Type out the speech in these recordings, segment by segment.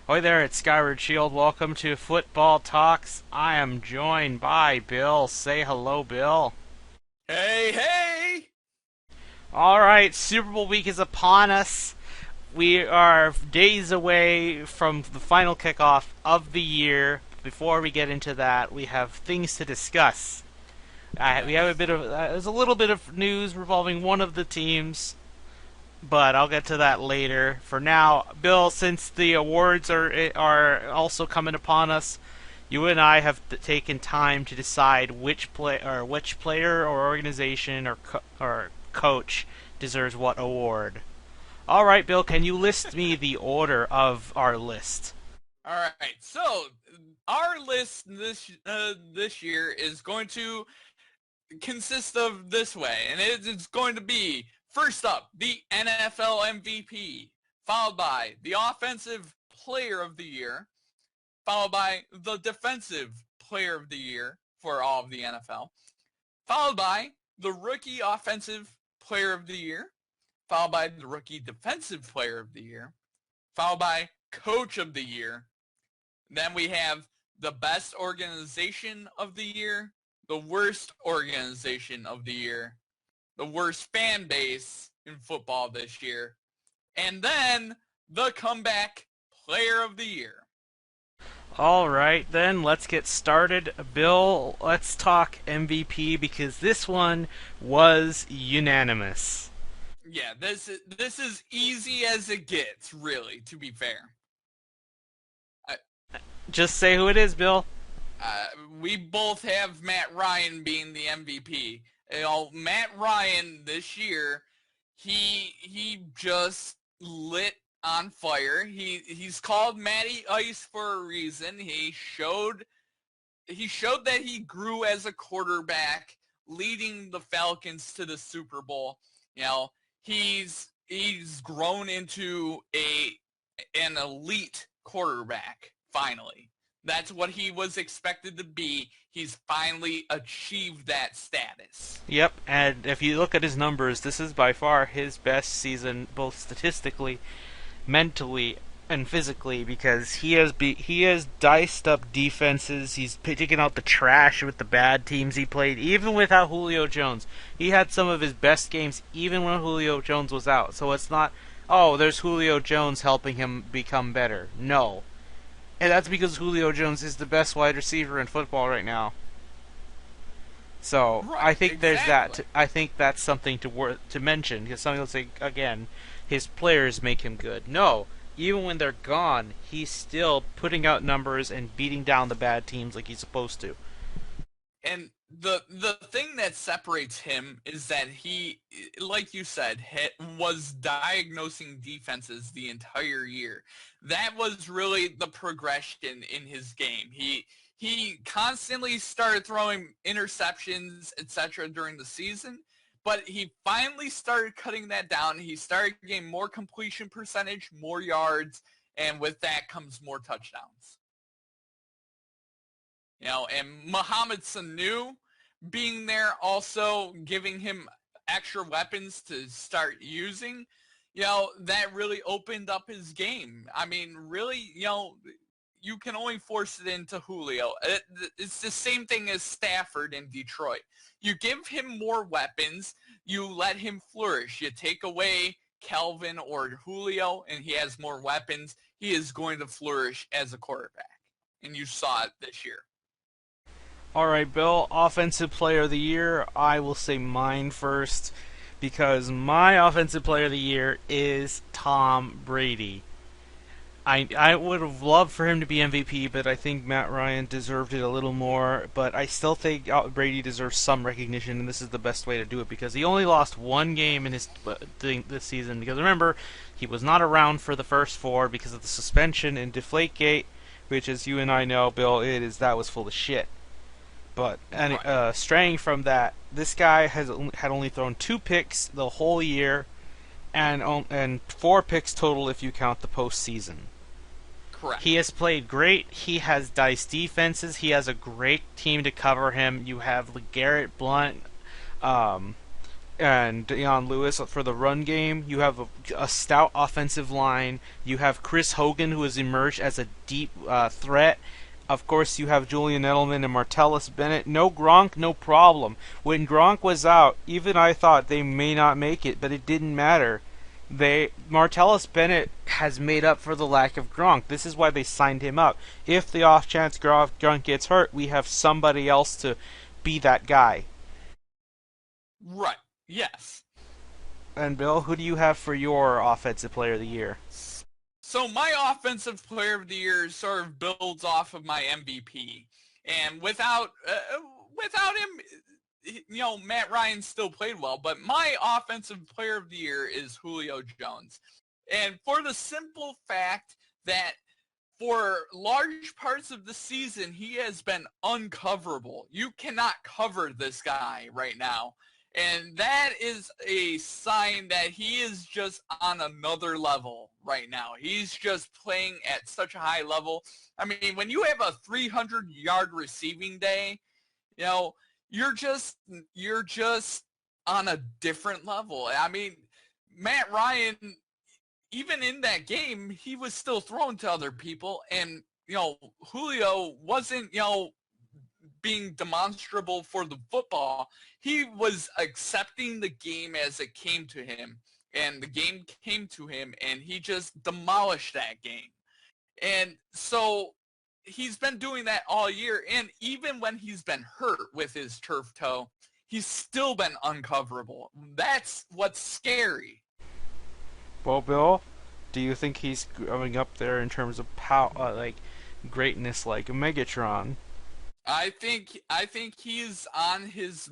Hi there, it's Skyward Shield. Welcome to Football Talks. I am joined by Bill. Say hello, Bill. Hey, hey! Alright, Super Bowl week is upon us. We are days away from the final kickoff of the year. Before we get into that, we have things to discuss. We have a Yes. bit of there's a little bit of news revolving one of the teams, but I'll get to that later. For now, Bill, since the awards are also coming upon us, you and I have taken time to decide which player or organization or coach deserves what award. All right, Bill, can you list me the order of our list? Alright, so our list this year is going to consist of this way, and it's going to be first up, the NFL MVP, followed by the Offensive Player of the Year, followed by the Defensive Player of the Year for all of the NFL, followed by the Rookie Offensive Player of the Year, followed by the Rookie Defensive Player of the Year, followed by Coach of the Year. Then we have the Best Organization of the Year, the Worst Organization of the Year, the Worst Fan Base in football this year, and then the Comeback Player of the Year. All right, then let's get started. Bill, let's talk MVP because this one was unanimous. Yeah, this is easy as it gets, really, to be fair. I, Just say who it is, Bill. uh, we both have Matt Ryan being the MVP. You know, Matt Ryan this year, he just lit on fire. He's called Matty Ice for a reason. He showed that he grew as a quarterback, leading the Falcons to the Super Bowl. You know, he's grown into an elite quarterback finally. That's what he was expected to be. He's finally achieved that status. Yep, and if you look at his numbers, this is by far his best season, both statistically, mentally, and physically, because he has diced up defenses. He's taken out the trash with the bad teams he played, even without Julio Jones. He had some of his best games, even when Julio Jones was out. So it's not, oh, there's Julio Jones helping him become better. No, and that's because Julio Jones is the best wide receiver in football right now. So I Right, think there's that. exactly. I think that's something to mention because somebody will say again, his players make him good. No, even when they're gone, he's still putting out numbers and beating down the bad teams like he's supposed to. And the thing that separates him is that he, like you said, was diagnosing defenses the entire year. That was really the progression in his game. He constantly started throwing interceptions, etc. during the season, but he finally started cutting that down. He started getting more completion percentage, more yards, and with that comes more touchdowns. You know, and Mohamed Sanu being there also giving him extra weapons to start using, that really opened up his game. I mean, really, you can only force it into Julio. It's the same thing as Stafford in Detroit. You give him more weapons, you let him flourish. You take away Calvin or Julio, and he has more weapons. He is going to flourish as a quarterback. And you saw it this year. All right, Bill, offensive player of the year. I will say mine first because my offensive player of the year is Tom Brady. I would have loved for him to be MVP, but I think Matt Ryan deserved it a little more. But I still think Brady deserves some recognition, and this is the best way to do it because he only lost one game in his thing this season. Because remember, he was not around for the first four because of the suspension in Deflategate, which, as you and I know, Bill, that was full of shit. But Right. straying from that, this guy had only thrown two picks the whole year, and four picks total if you count the postseason. He Correct. has played great. He has diced defenses. He has a great team to cover him. You have LeGarrette Blunt, um, and Deion Lewis for the run game. You have a stout offensive line. You have Chris Hogan, who has emerged as a deep threat. Of course, you have Julian Edelman and Martellus Bennett. No Gronk, no problem. When Gronk was out, even I thought they may not make it, but it didn't matter. Martellus Bennett has made up for the lack of Gronk. This is why they signed him up. If the off chance Gronk gets hurt, we have somebody else to be that guy. Right. Yes. And Bill, who do you have for your offensive player of the year? So my offensive player of the year sort of builds off of my MVP, and without him, Matt Ryan still played well. But my offensive player of the year is Julio Jones, and for the simple fact that for large parts of the season he has been uncoverable. You cannot cover this guy right now. And that is a sign that he is just on another level right now. He's just playing at such a high level. I mean, when you have a 300-yard receiving day, you're just on a different level. I mean, Matt Ryan, even in that game, he was still throwing to other people, and Julio wasn't being demonstrable for the football. He was accepting the game as it came to him, and the game came to him, and he just demolished that game. And so he's been doing that all year, and even when he's been hurt with his turf toe, he's still been uncoverable. That's what's scary. Well, Bill, do you think he's going up there in terms of power, like greatness, like Megatron? I think he's on his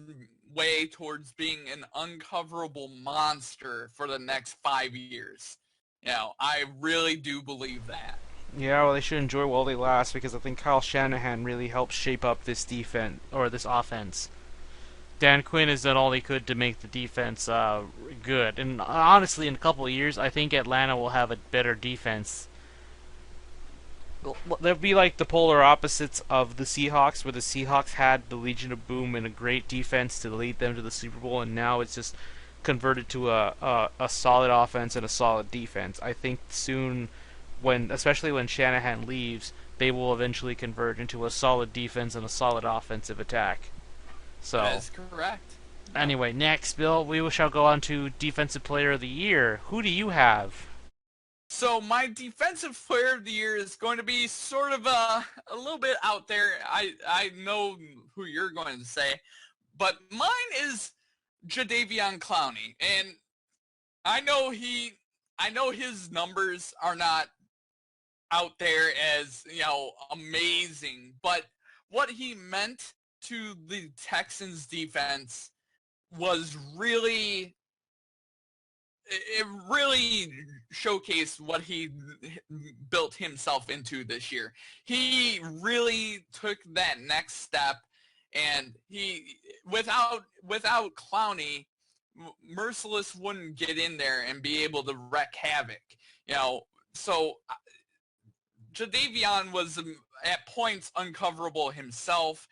way towards being an uncoverable monster for the next 5 years. I really do believe that. Yeah, well, they should enjoy while they last because I think Kyle Shanahan really helped shape up this defense or this offense. Dan Quinn has done all he could to make the defense good, and honestly, in a couple of years, I think Atlanta will have a better defense. They'll be like the polar opposites of the Seahawks, where the Seahawks had the Legion of Boom and a great defense to lead them to the Super Bowl, and now it's just converted to a solid offense and a solid defense. I think soon, especially when Shanahan leaves, they will eventually convert into a solid defense and a solid offensive attack. So that's correct. Anyway, next, Bill, we shall go on to Defensive Player of the Year. Who do you have? So my Defensive Player of the Year is going to be sort of a little bit out there. I know who you're going to say, but mine is Jadeveon Clowney, and I know his numbers are not out there as amazing, but what he meant to the Texans defense was really showcased what he built himself into this year. He really took that next step, and he without Clowney, Merciless wouldn't get in there and be able to wreak havoc. So Jadeveon was at points uncoverable himself.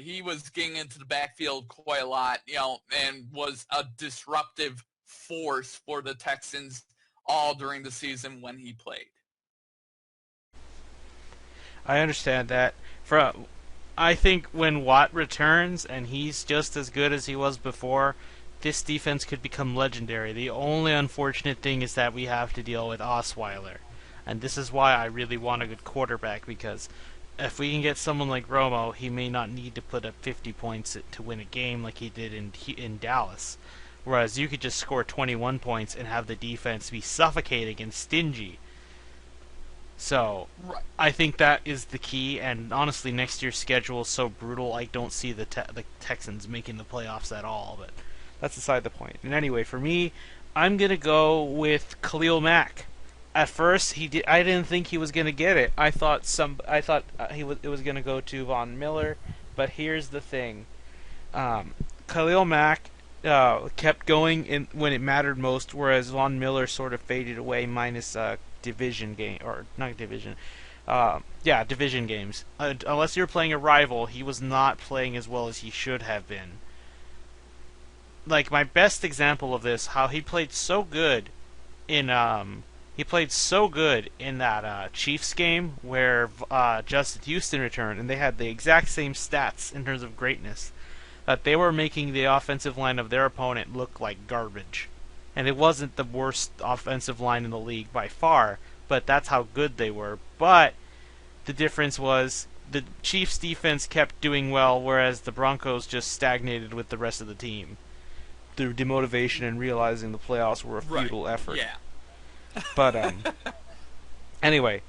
He was getting into the backfield quite a lot, and was a disruptive force for the Texans all during the season when he played. I understand that. I think when Watt returns and he's just as good as he was before, this defense could become legendary. The only unfortunate thing is that we have to deal with Osweiler. And this is why I really want a good quarterback, because if we can get someone like Romo, he may not need to put up 50 points to win a game like he did in Dallas. Whereas you could just score 21 points and have the defense be suffocating and stingy. So, right. I think that is the key, and honestly, next year's schedule is so brutal, I don't see the Texans making the playoffs at all, but that's beside the point. And anyway, for me, I'm going to go with Khalil Mack. At first, I didn't think he was going to get it. I thought it was going to go to Von Miller, but here's the thing. Khalil Mack kept going when it mattered most, whereas Von Miller sort of faded away minus division game, or not division. Division games. Unless you're playing a rival, he was not playing as well as he should have been. like my best example of this, how he played so good in that Chiefs game where Justin Houston returned, and they had the exact same stats in terms of greatness. That they were making the offensive line of their opponent look like garbage, and it wasn't the worst offensive line in the league by far, but that's how good they were. But the difference was the Chiefs' defense kept doing well, whereas the Broncos just stagnated with the rest of the team through demotivation and realizing the playoffs were a futile effort. Yeah. But anyway,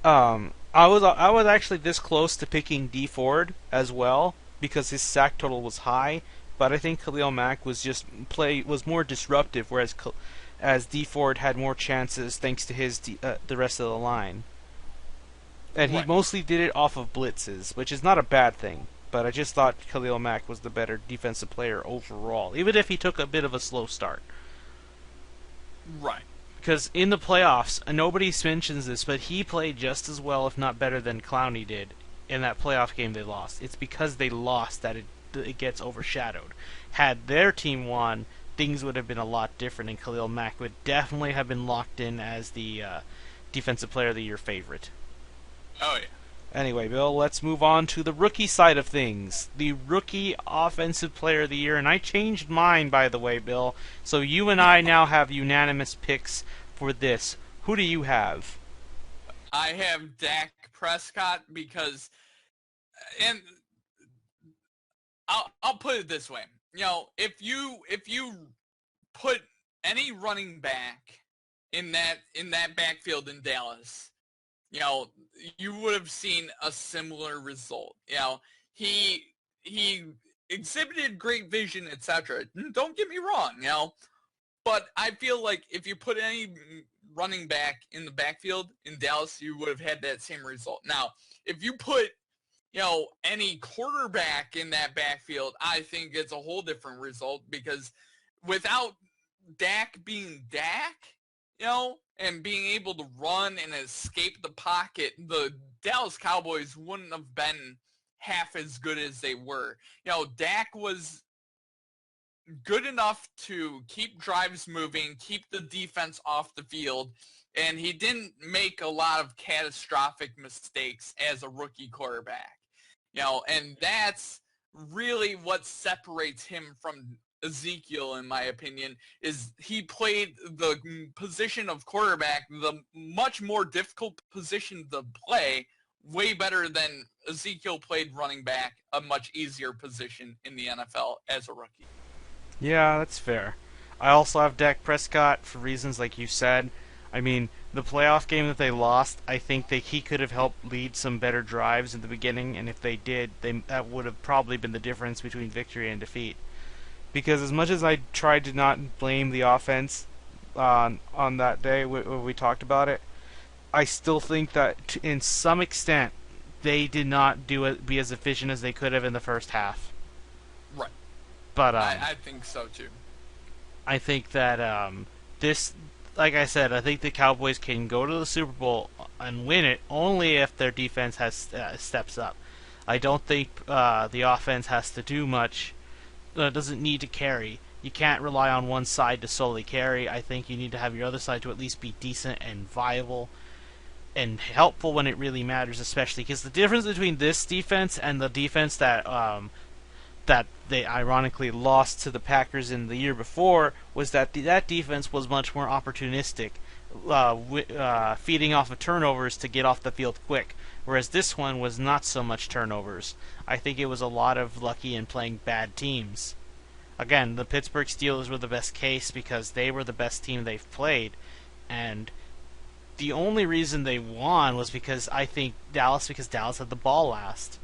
I was actually this close to picking D Ford as well because his sack total was high, but I think Khalil Mack was more disruptive, whereas as D Ford had more chances thanks to his the rest of the line. And he mostly did it off of blitzes, which is not a bad thing. But I just thought Khalil Mack was the better defensive player overall, even if he took a bit of a slow start. Right. Because in the playoffs, nobody mentions this, but he played just as well, if not better, than Clowney did in that playoff game they lost. It's because they lost that it gets overshadowed. Had their team won, things would have been a lot different, and Khalil Mack would definitely have been locked in as the Defensive Player of the Year favorite. Oh, yeah. Anyway, Bill, let's move on to the rookie side of things. The Rookie Offensive Player of the Year, and I changed mine, by the way, Bill. So you and I now have unanimous picks for this. Who do you have? I have Dak Prescott because, and I'll put it this way. You know, if you put any running back in that backfield in Dallas, you know, you would have seen a similar result. You know, he exhibited great vision, etc. Don't get me wrong, you know, but I feel like if you put any running back in the backfield in Dallas, you would have had that same result. Now, if you put, you know, any quarterback in that backfield, I think it's a whole different result because without Dak being Dak, you know, and being able to run and escape the pocket, the Dallas Cowboys wouldn't have been half as good as they were. You know, Dak was good enough to keep drives moving, keep the defense off the field, and he didn't make a lot of catastrophic mistakes as a rookie quarterback. You know, and that's really what separates him from Ezekiel, in my opinion, is he played the position of quarterback, the much more difficult position to play, way better than Ezekiel played running back, a much easier position in the NFL as a rookie. Yeah, that's fair. I also have Dak Prescott for reasons like you said. I mean, the playoff game that they lost, I think that he could have helped lead some better drives in the beginning, and if they did, that would have probably been the difference between victory and defeat. Because as much as I tried to not blame the offense on that day when we talked about it, I still think that in some extent they did not be as efficient as they could have in the first half. Right. But I think so too. I think that this, like I said, I think the Cowboys can go to the Super Bowl and win it only if their defense has steps up. I don't think the offense has to do much. Doesn't need to carry. You can't rely on one side to solely carry. I think you need to have your other side to at least be decent and viable and helpful when it really matters, especially because the difference between this defense and the defense that they ironically lost to the Packers in the year before was that that defense was much more opportunistic, feeding off of turnovers to get off the field quick, whereas this one was not so much turnovers. I think it was a lot of lucky and playing bad teams. Again, the Pittsburgh Steelers were the best case because they were the best team they've played, and the only reason they won was because Dallas had the ball last.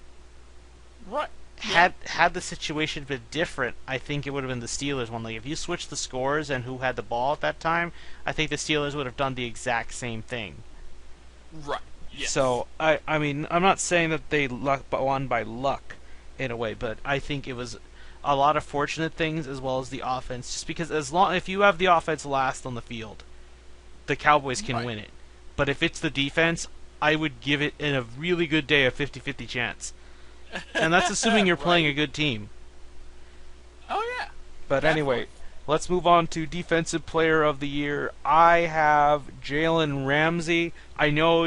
Right. Had the situation been different, I think it would have been the Steelers one. Like if you switched the scores and who had the ball at that time, I think the Steelers would have done the exact same thing. Right. Yes. So I mean, I'm not saying that they won by luck in a way, but I think it was a lot of fortunate things as well as the offense. Just because if you have the offense last on the field, the Cowboys can win it. But if it's the defense, I would give it in a really good day a 50-50 chance. And that's assuming you're playing a good team. Oh, yeah. But Definitely. anyway, let's move on to Defensive Player of the Year. I have Jalen Ramsey. I know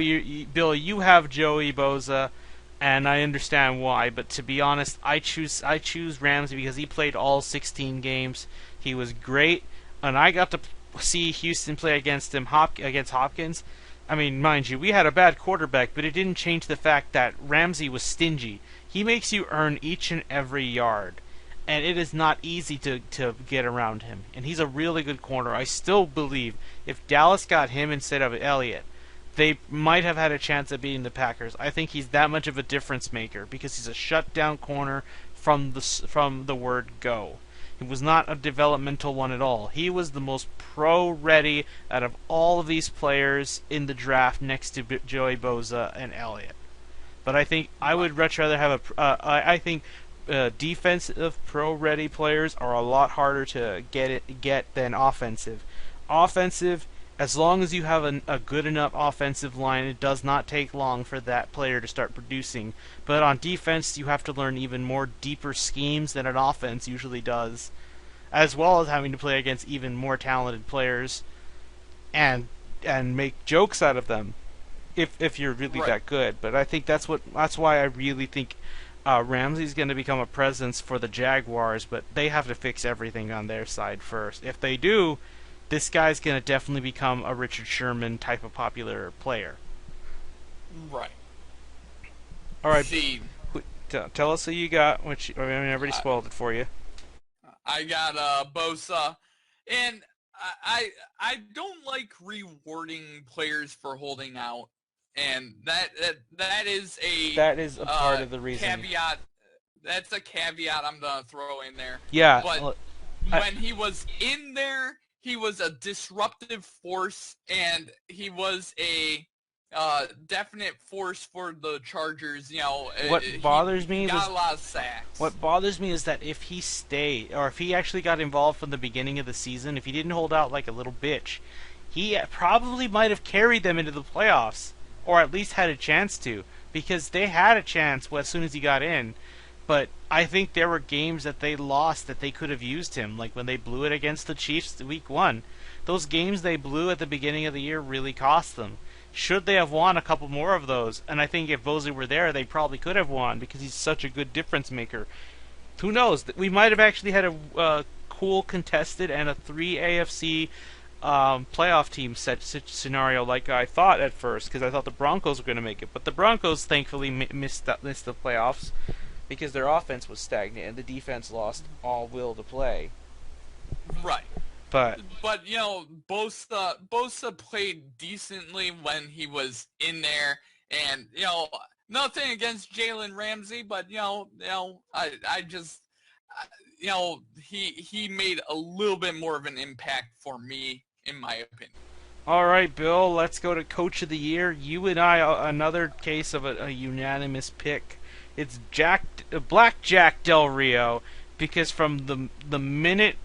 Bill, you have Joey Bosa, and I understand why. But to be honest, I choose Ramsey because he played all 16 games. He was great, and I got to see Houston play against him against Hopkins. I mean, mind you, we had a bad quarterback, but it didn't change the fact that Ramsey was stingy. He makes you earn each and every yard, and it is not easy to get around him. And he's a really good corner. I still believe if Dallas got him instead of Elliott, they might have had a chance at beating the Packers. I think he's that much of a difference maker because he's a shutdown corner from the word go. He was not a developmental one at all. He was the most pro-ready out of all of these players in the draft next to Joey Bosa and Elliott. But I think I would much rather have I think defensive pro-ready players are a lot harder to get than offensive. Offensive, as long as you have a good enough offensive line, it does not take long for that player to start producing. But on defense, you have to learn even more deeper schemes than an offense usually does, as well as having to play against even more talented players and make jokes out of them if you're really Right. that good. But I think that's why I really think Ramsey's going to become a presence for the Jaguars, but they have to fix everything on their side first. If they do, this guy's going to definitely become a Richard Sherman type of popular player. Right. All right, See, tell us who you got. I mean, I already I, spoiled it for you. I got Bosa, and I don't like rewarding players for holding out, and that is a That is a part of the reason. caveat. That's a caveat I'm gonna throw in there. Yeah, But I, when he was in there, he was a disruptive force, and he was a definite force for the Chargers. You know, what bothers he me got was a lot of sacks. what bothers me is that if he stayed, or if he actually got involved from the beginning of the season, if he didn't hold out like a little bitch, he probably might have carried them into the playoffs, or at least had a chance to, because they had a chance as soon as he got in. But I think there were games that they lost that they could have used him, like when they blew it against the Chiefs week 1. Those games they blew at the beginning of the year really cost them. Should they have won a couple more of those? And I think if Bosley were there, they probably could have won because he's such a good difference maker. Who knows? We might have actually had a cool contested and a 3 AFC playoff team set scenario like I thought at first, because I thought the Broncos were going to make it. But the Broncos thankfully missed the playoffs because their offense was stagnant and the defense lost all will to play. Right. But But you know, Bosa played decently when he was in there, and you know, nothing against Jalen Ramsey, but I just, you know, he made a little bit more of an impact for me, in my opinion. all right, Bill, let's go to Coach of the Year. You and I, another case of a unanimous pick. It's Black Jack Del Rio, because from the minute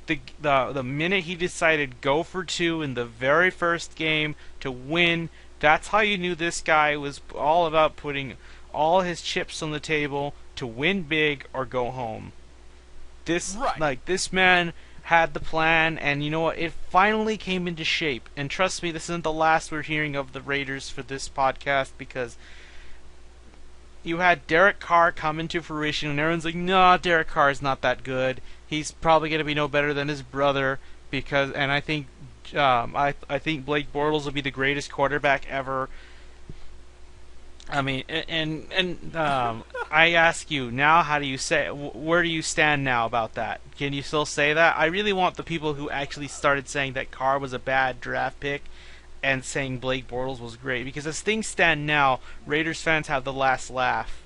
the minute he decided go for two in the very first game to win, that's how you knew this guy was all about putting all his chips on the table to win big or go home. Right. This man had the plan, and you know what? It finally came into shape. And trust me, this isn't the last we're hearing of the Raiders for this podcast, because you had Derek Carr come into fruition, and everyone's like, "Nah, Derek Carr is not that good. He's probably going to be no better than his brother." And I think, I think Blake Bortles will be the greatest quarterback ever. I mean, I ask you now, how do you say? Where do you stand now about that? Can you still say that? I really want the people who actually started saying that Carr was a bad draft pick and saying Blake Bortles was great, because as things stand now, Raiders fans have the last laugh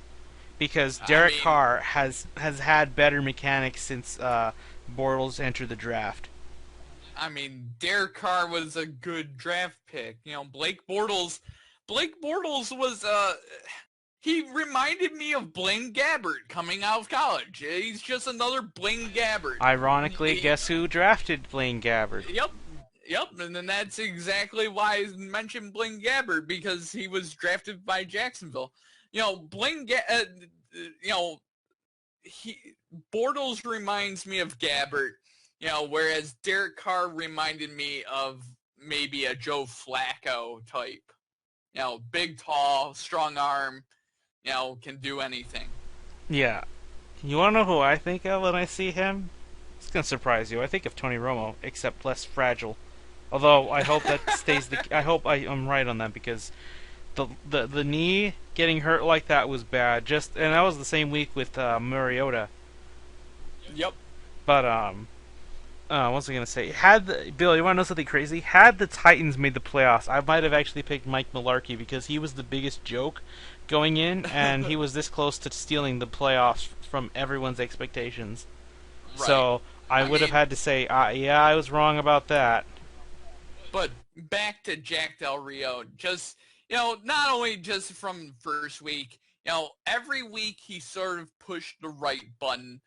because Derek Carr has had better mechanics since Bortles entered the draft. I mean, Derek Carr was a good draft pick. You know, Blake Bortles was he reminded me of Blaine Gabbert coming out of college. He's just another Blaine Gabbert. Ironically, guess who drafted Blaine Gabbert? Yep, and then that's exactly why I mentioned Blaine Gabbert, because he was drafted by Jacksonville. You know, you know, Bortles reminds me of Gabbert, Whereas Derek Carr reminded me of maybe a Joe Flacco type. Big, tall, strong arm, can do anything. Yeah. You want to know who I think of when I see him? It's going to surprise you. I think of Tony Romo, except less fragile. Although I hope that stays the. I hope I'm right on that because the knee getting hurt like that was bad. And that was the same week with Mariota. Yep. But what was I gonna say? Bill, you want to know something crazy? Had the Titans made the playoffs, I might have actually picked Mike Mularkey because he was the biggest joke going in, and he was this close to stealing the playoffs from everyone's expectations. Right. So I would have had to say, yeah, I was wrong about that. But back to Jack Del Rio, just not only just from first week, every week he sort of pushed the right button.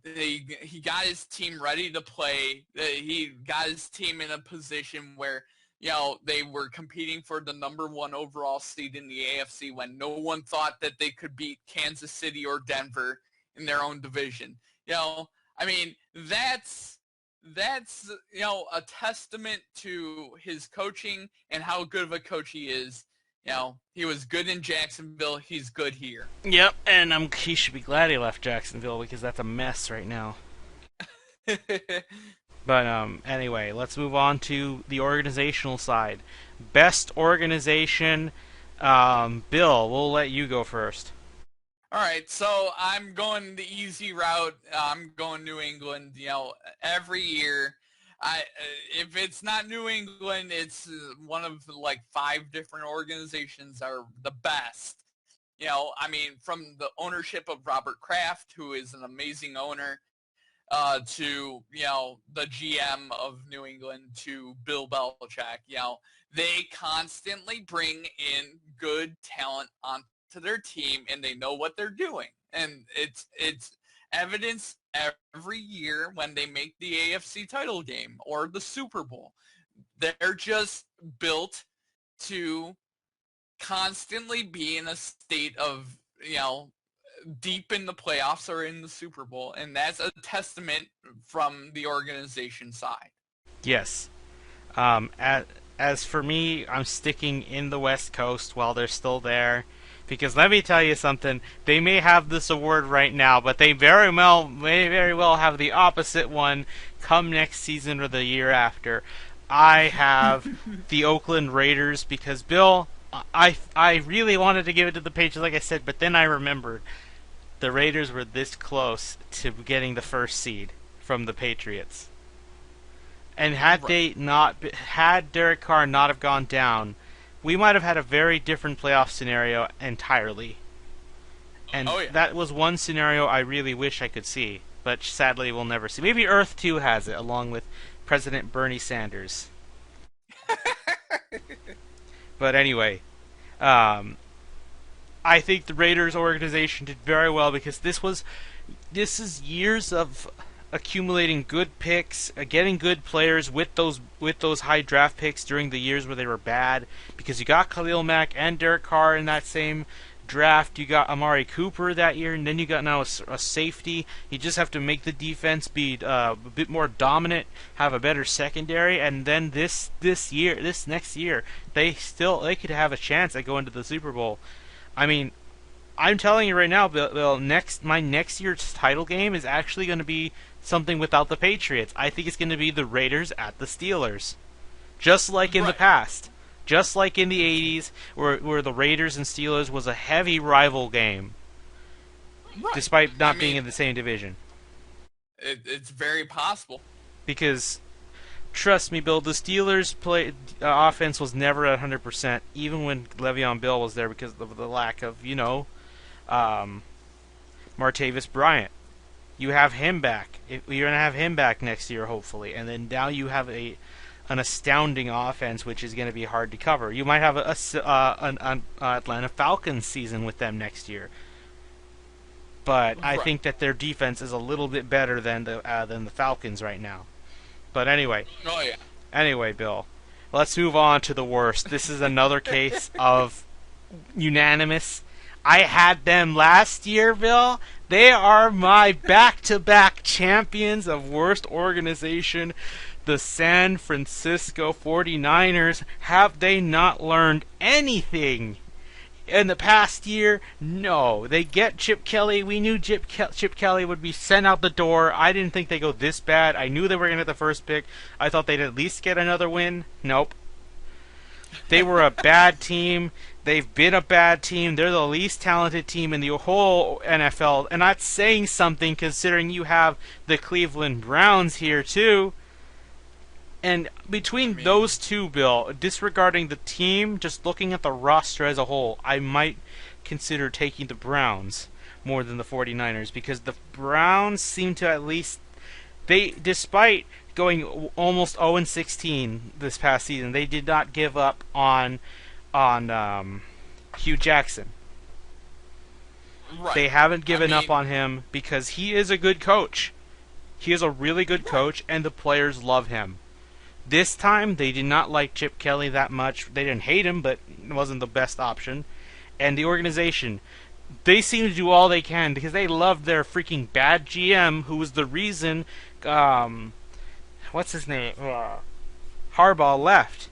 He got his team ready to play. He got his team in a position where they were competing for the number 1 overall seed in the AFC when no one thought that they could beat Kansas City or Denver in their own division. I mean, that's a testament to his coaching and how good of a coach he is. He was good in Jacksonville. He's good here. Yep, and he should be glad he left Jacksonville because that's a mess right now. But anyway, let's move on to the organizational side. Best organization. Bill, we'll let you go first. All right, so I'm going the easy route. I'm going New England. Every year, if it's not New England, it's one of like 5 different organizations are the best. I mean, from the ownership of Robert Kraft, who is an amazing owner, to the GM of New England, to Bill Belichick. They constantly bring in good talent onto their team, and they know what they're doing, and it's evidence every year when they make the AFC title game or the Super Bowl. They're just built to constantly be in a state of deep in the playoffs or in the Super Bowl, and that's a testament from the organization side. Yes. As for me, I'm sticking in the West Coast while they're still there. Because let me tell you something, they may have this award right now, but they may very well have the opposite one come next season or the year after. I have the Oakland Raiders because, Bill, I really wanted to give it to the Patriots, like I said, but then I remembered the Raiders were this close to getting the first seed from the Patriots. And had Derek Carr not have gone down, we might have had a very different playoff scenario entirely. And that was one scenario I really wish I could see, but sadly we'll never see. Maybe Earth 2 has it, along with President Bernie Sanders. But anyway, I think the Raiders organization did very well because this is years of accumulating good picks, getting good players with those high draft picks during the years where they were bad. Because you got Khalil Mack and Derek Carr in that same draft. You got Amari Cooper that year, and then you got now a safety. You just have to make the defense be a bit more dominant, have a better secondary, and then this next year, they could have a chance at going to the Super Bowl. I mean, I'm telling you right now, Bill, my next year's title game is actually going to be something without the Patriots. I think it's going to be the Raiders at the Steelers. Just like in the past. Just like in the 80s, where the Raiders and Steelers was a heavy rival game. Right. Despite not being in the same division. It's very possible. Because, trust me, Bill, the Steelers' offense was never at 100%, even when Le'Veon Bell was there because of the lack of, Martavis Bryant. You have him back. You're going to have him back next year, hopefully. And then now you have an astounding offense, which is going to be hard to cover. You might have an Atlanta Falcons season with them next year. But I think that their defense is a little bit better than the Falcons right now. But anyway. Oh, yeah. Anyway, Bill, let's move on to the worst. This is another case of unanimous. I had them last year, Bill. They are my back-to-back champions of worst organization, the San Francisco 49ers. Have they not learned anything in the past year? No. They get Chip Kelly. We knew Chip Kelly would be sent out the door. I didn't think they'd go this bad. I knew they were going to get the first pick. I thought they'd at least get another win. Nope. They were a bad team. They've been a bad team. They're the least talented team in the whole NFL. And that's saying something considering you have the Cleveland Browns here too. And between those two, Bill, disregarding the team, just looking at the roster as a whole, I might consider taking the Browns more than the 49ers because the Browns seem to at least, despite going almost 0-16 this past season, they did not give up on Hugh Jackson. Right. They haven't given up on him because he is a good coach. He is a really good coach, and the players love him. This time, they did not like Chip Kelly that much. They didn't hate him, but it wasn't the best option. And the organization, they seem to do all they can because they love their freaking bad GM, who was the reason, what's his name? Harbaugh left.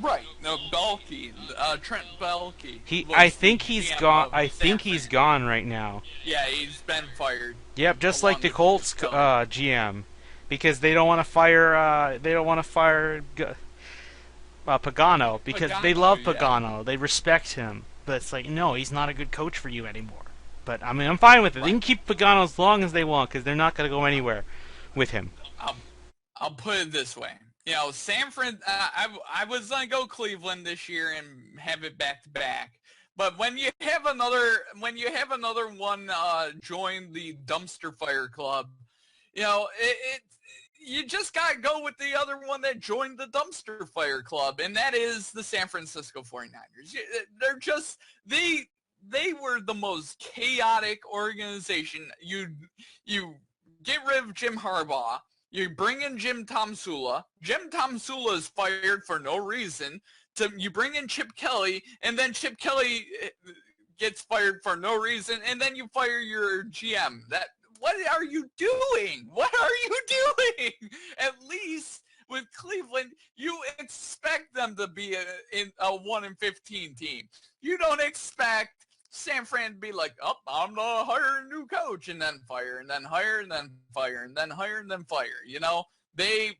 Right. No, Belke. Trent Belke. I think he's gone. I think he's gone right now. Yeah, he's been fired. Yep, just like the Colts GM, because they don't want to fire. They don't want to fire Pagano because they love Pagano. Yeah. They respect him, but it's like, no, he's not a good coach for you anymore. But I mean, I'm fine with it. They can keep Pagano as long as they want because they're not going to go anywhere with him. I'll put it this way. You know, San Fran. I was gonna go Cleveland this year and have it back to back. But when you have another one join the dumpster fire club, you know, you just gotta go with the other one that joined the dumpster fire club, and that is the San Francisco 49ers. They're just they were the most chaotic organization. You get rid of Jim Harbaugh. You bring in Jim Tomsula. Jim Tomsula is fired for no reason. You bring in Chip Kelly, and then Chip Kelly gets fired for no reason, and then you fire your GM. What are you doing? What are you doing? At least with Cleveland, you expect them to be a 1-15 team. You don't expect San Fran to be like, oh, I'm gonna hire a new coach and then fire and then hire and then fire and then hire and then fire. You know, they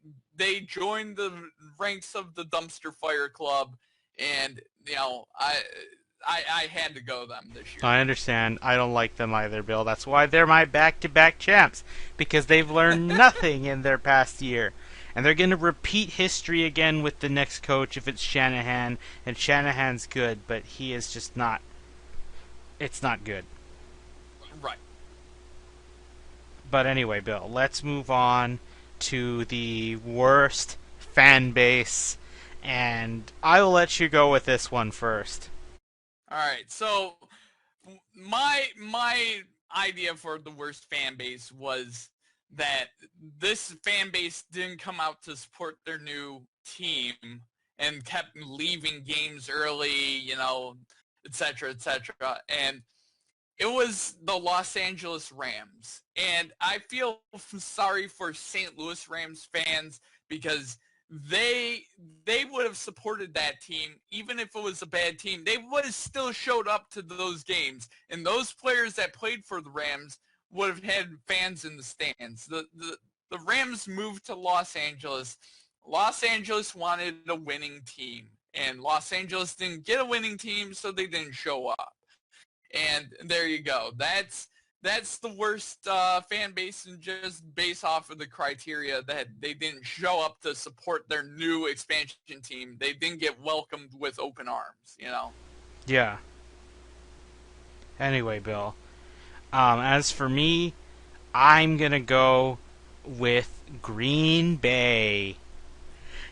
joined the ranks of the dumpster fire club, and you know, I had to go them this year. I understand. I don't like them either, Bill. That's why they're my back-to-back champs, because they've learned nothing in their past year. And they're going to repeat history again with the next coach if it's Shanahan, and Shanahan's good, but he is just not. It's not good. Right. But anyway, Bill, let's move on to the worst fan base, and I will let you go with this one first. All right. So my idea for the worst fan base was that this fan base didn't come out to support their new team and kept leaving games early, you know, et cetera, and it was the Los Angeles Rams. And I feel sorry for St. Louis Rams fans because they would have supported that team even if it was a bad team. They would have still showed up to those games, and those players that played for the Rams would have had fans in the stands. The Rams moved to Los Angeles. Los Angeles wanted a winning team, and Los Angeles didn't get a winning team, so they didn't show up. And there you go. That's the worst fan base, and just based off of the criteria that they didn't show up to support their new expansion team. They didn't get welcomed with open arms, you know? Yeah. Anyway, Bill, as for me, I'm going to go with Green Bay.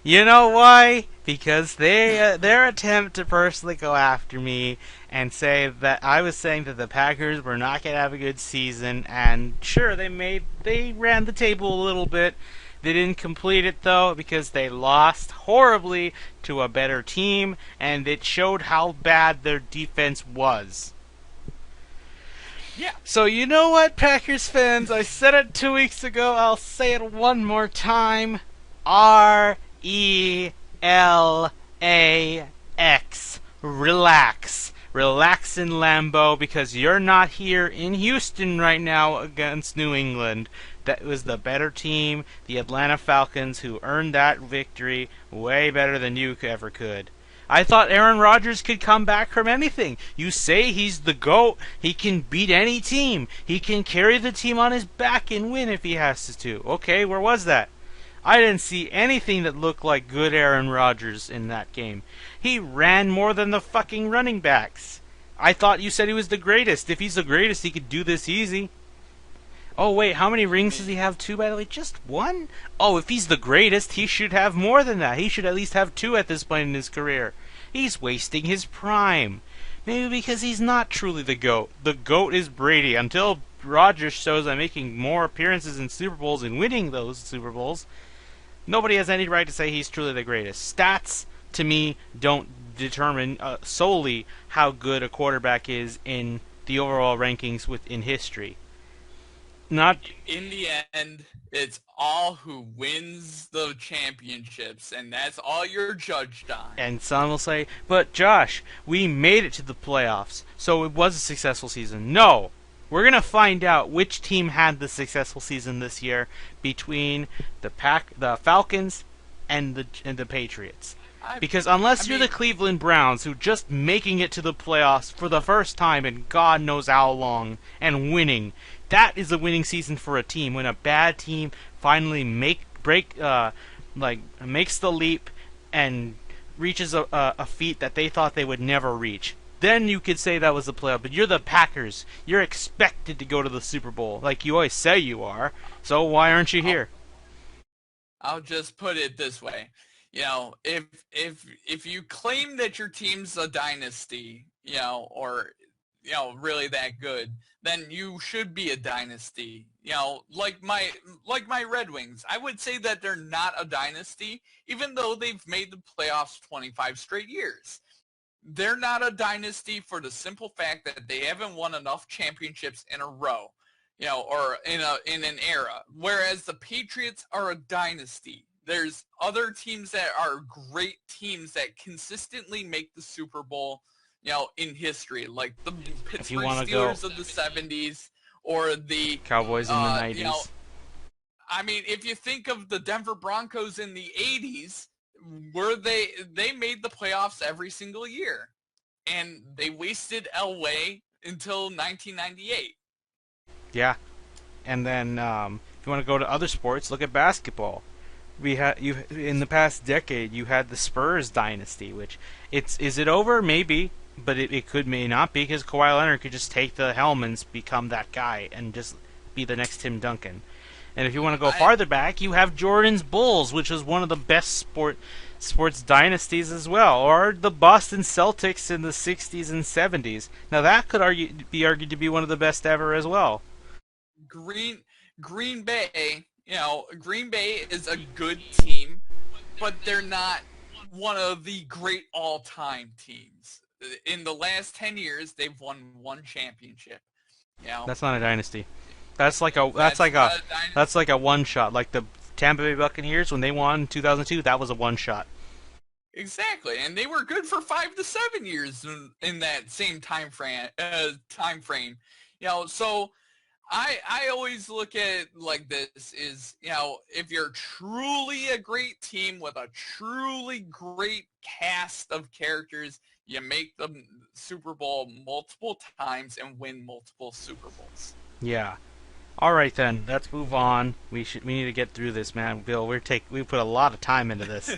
You know why? Because their attempt to personally go after me and say that I was saying that the Packers were not going to have a good season, and sure, they ran the table a little bit. They didn't complete it, though, because they lost horribly to a better team, and it showed how bad their defense was. Yeah. So you know what, Packers fans? I said it 2 weeks ago. I'll say it one more time. RELAX. Relax. Relax in Lambeau because you're not here in Houston right now against New England. That was the better team, the Atlanta Falcons, who earned that victory way better than you ever could. I thought Aaron Rodgers could come back from anything. You say he's the GOAT. He can beat any team. He can carry the team on his back and win if he has to. Okay, where was that? I didn't see anything that looked like good Aaron Rodgers in that game. He ran more than the fucking running backs. I thought you said he was the greatest. If he's the greatest, he could do this easy. Oh, wait, how many rings does he have, too, by the way? Just one? Oh, if he's the greatest, he should have more than that. He should at least have two at this point in his career. He's wasting his prime. Maybe because he's not truly the GOAT. The GOAT is Brady. Until Rodgers shows I'm making more appearances in Super Bowls and winning those Super Bowls, nobody has any right to say he's truly the greatest. Stats, to me, don't determine solely how good a quarterback is in the overall rankings within history. Not In the end, it's all who wins the championships, and that's all you're judged on. And some will say, but Josh, we made it to the playoffs, so it was a successful season. No! We're going to find out which team had the successful season this year between the Falcons and the Patriots. Because unless you're the Cleveland Browns, who just making it to the playoffs for the first time in God knows how long and winning, that is a winning season for a team. When a bad team finally makes the leap and reaches a feat that they thought they would never reach. Then you could say that was the playoff. But you're the Packers. You're expected to go to the Super Bowl, like you always say you are. So why aren't you here? I'll just put it this way. If you claim that your team's a dynasty, or really that good, then you should be a dynasty. Like my Red Wings. I would say that they're not a dynasty, even though they've made the playoffs 25 straight years. They're not a dynasty for the simple fact that they haven't won enough championships in a row, or in an era. Whereas the Patriots are a dynasty. There's other teams that are great teams that consistently make the Super Bowl, in history, like the Pittsburgh Steelers of the 70s or the Cowboys in the 90s. If you think of the Denver Broncos in the 80s, they made the playoffs every single year, and they wasted Elway until 1998. Yeah, and then if you want to go to other sports, look at basketball. In the past decade, you had the Spurs dynasty, which is it over? Maybe, but it may not be, because Kawhi Leonard could just take the helm and become that guy and just be the next Tim Duncan. And if you want to go farther back, you have Jordan's Bulls, which was one of the best sports dynasties as well, or the Boston Celtics in the 60s and 70s. Now that could be argued to be one of the best ever as well. Green Bay, Green Bay is a good team, but they're not one of the great all-time teams. In the last 10 years, they've won one championship. That's not a dynasty. That's like a one shot. Like the Tampa Bay Buccaneers when they won in 2002, that was a one shot. Exactly, and they were good for 5 to 7 years in that same time frame. So I always look at it like this: is if you're truly a great team with a truly great cast of characters, you make the Super Bowl multiple times and win multiple Super Bowls. Yeah. All right then, let's move on. We need to get through this, man. Bill, we put a lot of time into this.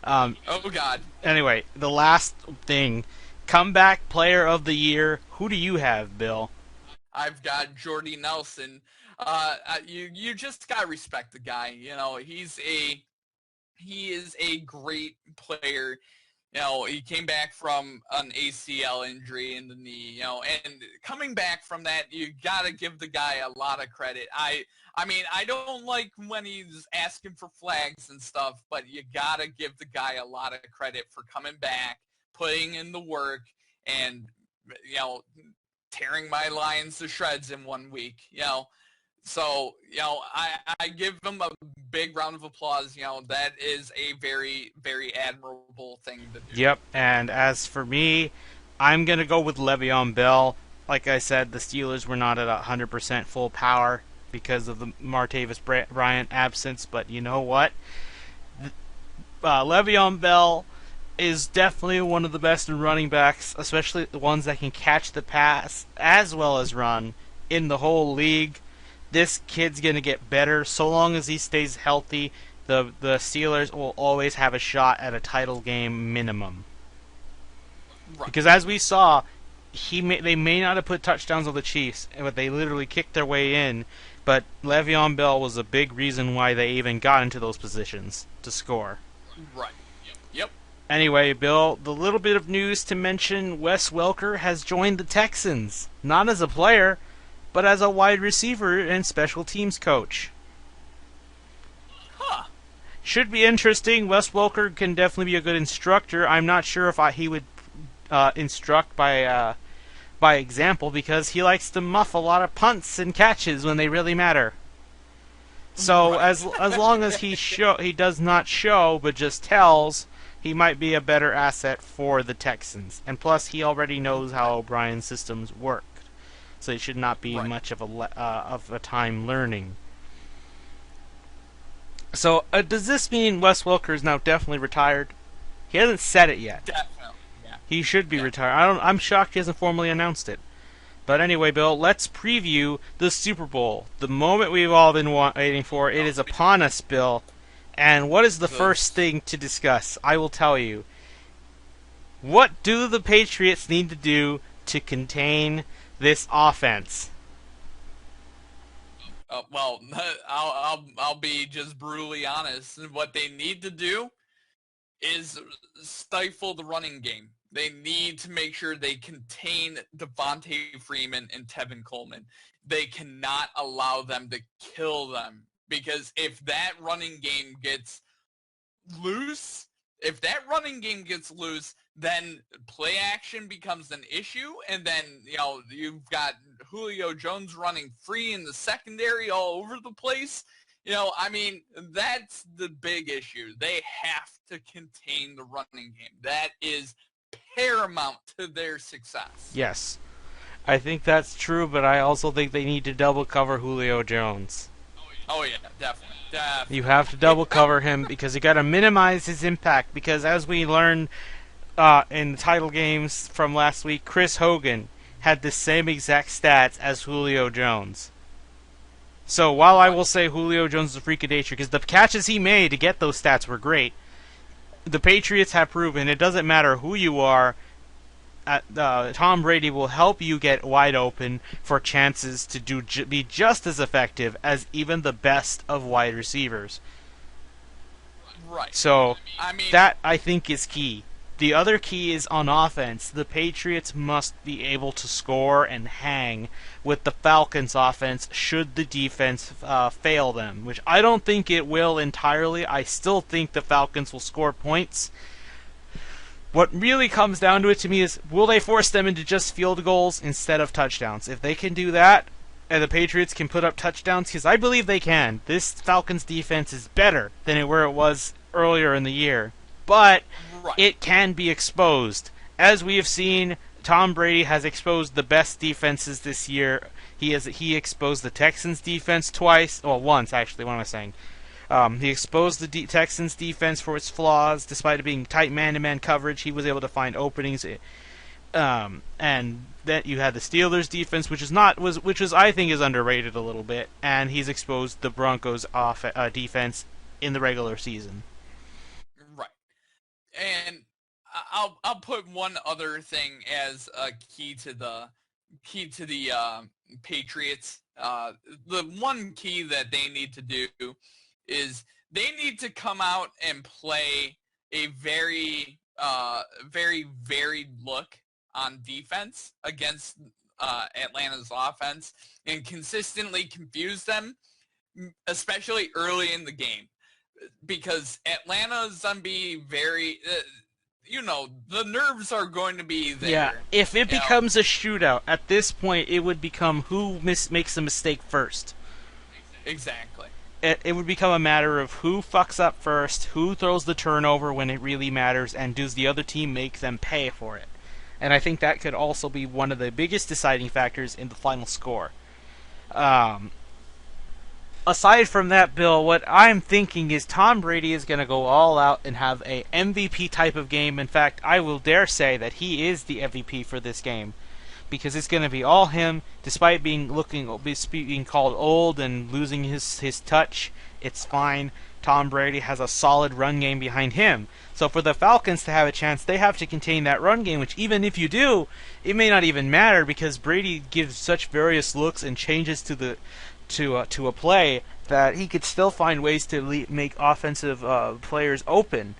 Oh God. Anyway, the last thing, comeback player of the year. Who do you have, Bill? I've got Jordy Nelson. You just gotta respect the guy. He is a great player. He came back from an ACL injury in the knee, and coming back from that, you got to give the guy a lot of credit. I don't like when he's asking for flags and stuff, but you got to give the guy a lot of credit for coming back, putting in the work, and, tearing my Lions to shreds in 1 week. So, I give them a big round of applause. That is a very, very admirable thing to do. Yep, and as for me, I'm going to go with Le'Veon Bell. Like I said, the Steelers were not at 100% full power because of the Martavis Bryant absence, but you know what? Le'Veon Bell is definitely one of the best running backs, especially the ones that can catch the pass as well as run in the whole league. This kid's going to get better so long as he stays healthy. The Steelers will always have a shot at a title game minimum. Right. Because as we saw, they may not have put touchdowns on the Chiefs, but they literally kicked their way in. But Le'Veon Bell was a big reason why they even got into those positions to score. Right. Yep. Anyway, Bill, the little bit of news to mention, Wes Welker has joined the Texans. Not as a player, but as a wide receiver and special teams coach. Huh. Should be interesting. Wes Welker can definitely be a good instructor. I'm not sure if he would instruct by example, because he likes to muff a lot of punts and catches when they really matter. So Right. as long as he does not show but just tells, he might be a better asset for the Texans. And plus, he already knows how O'Brien's systems work, so it should not be Right. much of a time learning. So does this mean Wes Welker is now definitely retired? He hasn't said it yet. Definitely. Yeah. He should be retired. I'm shocked he hasn't formally announced it. But anyway, Bill, let's preview the Super Bowl. The moment we've all been waiting for. It is upon us, Bill. And what is the first thing to discuss? I will tell you. What do the Patriots need to do to contain this offense? Well, I'll be just brutally honest. What they need to do is stifle the running game. They need to make sure they contain Devontae Freeman and Tevin Coleman. They cannot allow them to kill them, because if that running game gets loose, then play action becomes an issue, and then you've got Julio Jones running free in the secondary all over the place. That's the big issue. They have to contain the running game. That is paramount to their success. Yes. I think that's true, but I also think they need to double cover Julio Jones. Oh yeah, definitely. You have to double cover him because you got to minimize his impact, because as we learned in the title games from last week, Chris Hogan had the same exact stats as Julio Jones. So while I will say Julio Jones is a freak of nature, because the catches he made to get those stats were great, the Patriots have proven it doesn't matter who you are, Tom Brady will help you get wide open for chances to be just as effective as even the best of wide receivers. Right. So that, I think, is key. The other key is on offense. The Patriots must be able to score and hang with the Falcons' offense should the defense fail them, which I don't think it will entirely. I still think the Falcons will score points. What really comes down to it to me is, will they force them into just field goals instead of touchdowns? If they can do that, and the Patriots can put up touchdowns, because I believe they can. This Falcons defense is better than it was earlier in the year. But it can be exposed. As we have seen, Tom Brady has exposed the best defenses this year. He exposed the Texans defense twice. Well, once, actually. What am I saying? He exposed the Texans defense for its flaws. Despite it being tight man-to-man coverage, he was able to find openings. And then you had the Steelers defense, which I think is underrated a little bit. And he's exposed the Broncos defense in the regular season. Right. And I'll put one other thing as a key to the Patriots. The one key that they need to do is they need to come out and play a very, very varied look on defense against Atlanta's offense and consistently confuse them, especially early in the game. Because Atlanta's going to be very, the nerves are going to be Yeah, there. if it You know, becomes a shootout, at this point, it would become who makes the mistake first. exactly. It would become a matter of who fucks up first, who throws the turnover when it really matters, and does the other team make them pay for it. And I think that could also be one of the biggest deciding factors in the final score. Um, Aside from that, Bill, what I'm thinking is Tom Brady is going to go all out and have a MVP type of game. In fact, I will dare say that he is the MVP for this game because it's going to be all him. Despite being called old and losing his touch, it's fine. Tom Brady has a solid run game behind him. So for the Falcons to have a chance, they have to contain that run game, which even if you do, it may not even matter because Brady gives such various looks and changes to a play that he could still find ways to make offensive players open.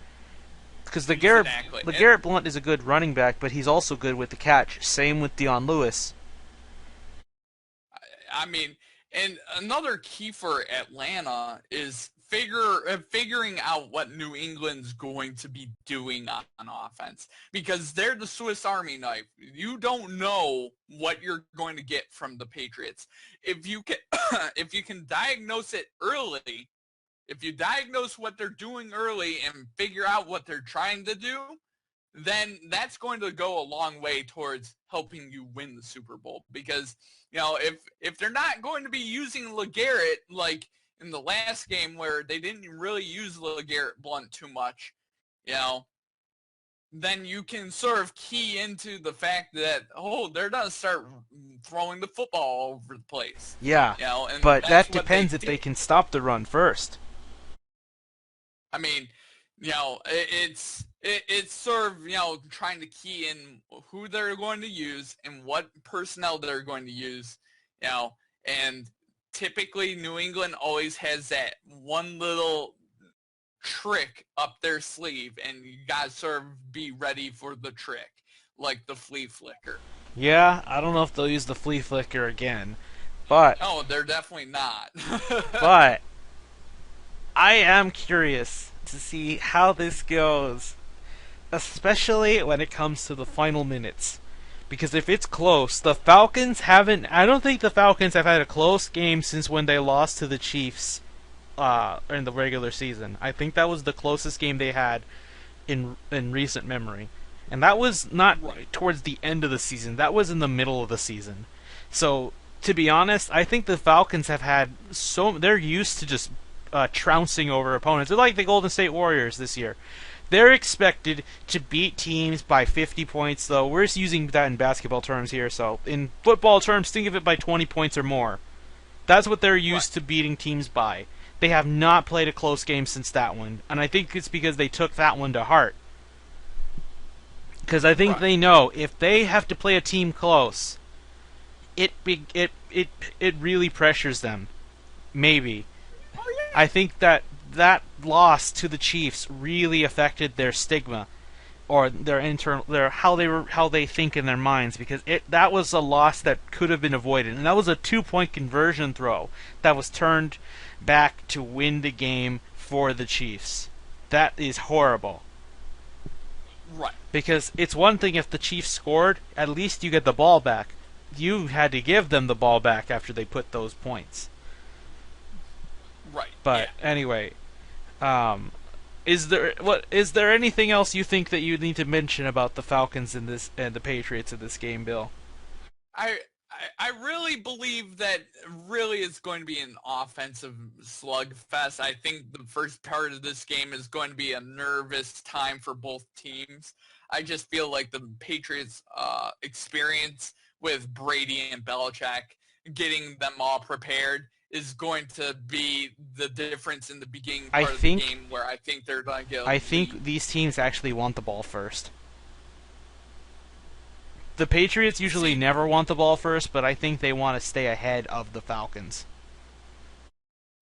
Because Exactly. Garrett Blunt is a good running back, but he's also good with the catch. Same with Dion Lewis. I mean, and another key for Atlanta is figuring out what New England's going to be doing on offense because they're the Swiss Army knife. You don't know what you're going to get from the Patriots. If you can, if you can diagnose it early, if you diagnose what they're doing early and figure out what they're trying to do, then that's going to go a long way towards helping you win the Super Bowl. Because, if they're not going to be using LeGarrette like in the last game where they didn't really use LeGarrette Blunt too much, then you can sort of key into the fact that, they're going to start throwing the football all over the place. Yeah, And but that's that depends if they can stop the run first. I mean, it's sort of, trying to key in who they're going to use and what personnel they're going to use, and typically New England always has that one little trick up their sleeve, and you got to sort of be ready for the trick, like the flea flicker. Yeah, I don't know if they'll use the flea flicker again, but Oh, they're definitely not. but I am curious to see how this goes, especially when it comes to the final minutes. Because if it's close, the Falcons haven't. I don't think the Falcons have had a close game since when they lost to the Chiefs in the regular season. I think that was the closest game they had in recent memory. And that was not towards the end of the season. That was in the middle of the season. So, to be honest, I think the Falcons have had they're used to just trouncing over opponents. They're like the Golden State Warriors this year. They're expected to beat teams by 50 points, though. We're just using that in basketball terms here, so in football terms, think of it by 20 points or more. That's what they're used to beating teams by. They have not played a close game since that one, and I think it's because they took that one to heart. Because I think they know if they have to play a team close, it really pressures them. Maybe. I think that loss to the Chiefs really affected their stigma or how they think in their minds, because that was a loss that could have been avoided, and that was a 2-point conversion throw that was turned back to win the game for the Chiefs. That is horrible. Right. Because it's one thing if the Chiefs scored, at least you get the ball back. You had to give them the ball back after they put those points. Right. But anyway, is there anything else you think that you need to mention about the Falcons and the Patriots in this game, Bill? I really believe that really it's going to be an offensive slugfest. I think the first part of this game is going to be a nervous time for both teams. I just feel like the Patriots' experience with Brady and Belichick, getting them all prepared, is going to be the difference in the beginning part of the game where I think they're going to get I think these teams actually want the ball first. The Patriots usually never want the ball first, but I think they want to stay ahead of the Falcons.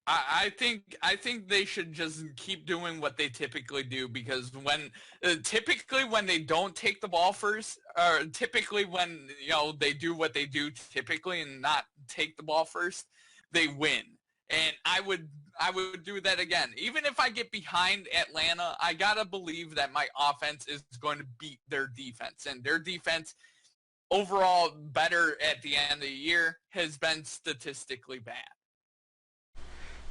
I think they should just keep doing what they typically do, because typically when they don't take the ball first, or typically when they do what they do typically and not take the ball first, they win. and I would do that again. Even if I get behind Atlanta, I gotta believe that my offense is going to beat their defense, and their defense overall better at the end of the year has been statistically bad.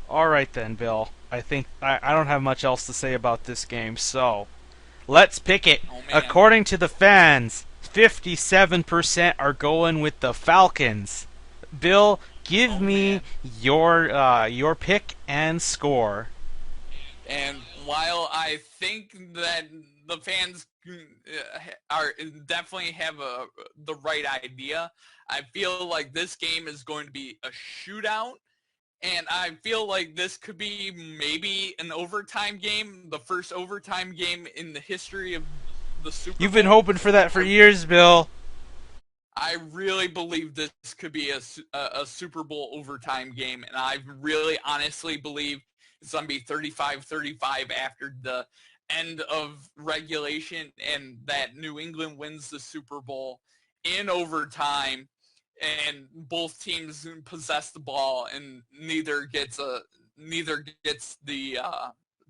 All right then, Bill. I think I don't have much else to say about this game, so let's pick it. Oh man. According to the fans, 57% are going with the Falcons. Bill, give me your pick and score. And while I think that the fans are definitely have the right idea, I feel like this game is going to be a shootout, and I feel like this could be maybe an overtime game, the first overtime game in the history of the Super Bowl. You've been hoping for that for years, Bill. I really believe this could be a Super Bowl overtime game, and I really honestly believe it's going to be 35-35 after the end of regulation, and that New England wins the Super Bowl in overtime, and both teams possess the ball, and neither gets the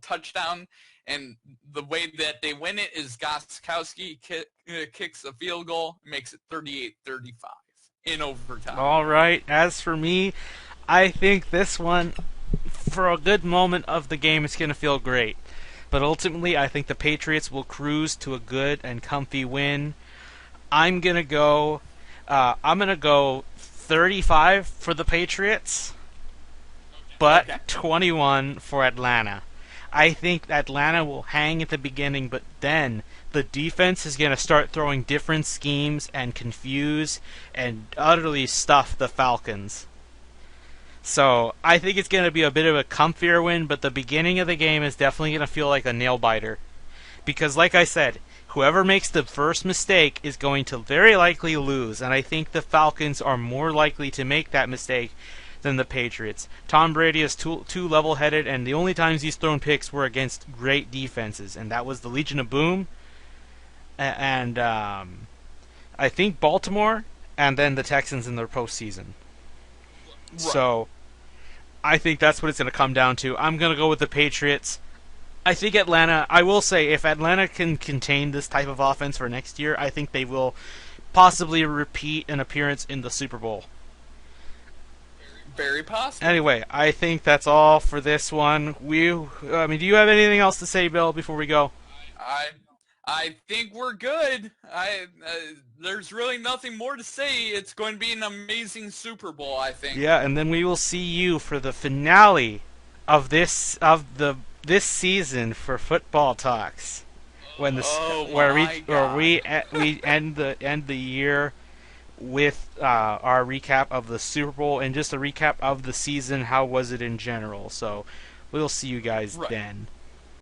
touchdown. And the way that they win it is Gostkowski kicks a field goal, makes it 38-35 in overtime. All right. As for me, I think this one, for a good moment of the game, it's going to feel great. But ultimately, I think the Patriots will cruise to a good and comfy win. I'm going to go 35 for the Patriots, but 21 for Atlanta. I think Atlanta will hang at the beginning, but then the defense is going to start throwing different schemes and confuse and utterly stuff the Falcons. So I think it's going to be a bit of a comfier win, but the beginning of the game is definitely going to feel like a nail-biter. Because like I said, whoever makes the first mistake is going to very likely lose, and I think the Falcons are more likely to make that mistake than the Patriots. Tom Brady is too level-headed, and the only times he's thrown picks were against great defenses, and that was the Legion of Boom, and I think Baltimore, and then the Texans in their postseason. Right. So I think that's what it's going to come down to. I'm going to go with the Patriots. I think Atlanta, I will say, if Atlanta can contain this type of offense for next year, I think they will possibly repeat an appearance in the Super Bowl. Very possible. Anyway, I think that's all for this one. Do you have anything else to say, Bill, before we go? I think we're good. There's really nothing more to say. It's going to be an amazing Super Bowl, I think. Yeah, and then we will see you for the finale of this season for Football Talks, when we end the year with our recap of the Super Bowl and just a recap of the season. How was it in general? So we'll see you guys then.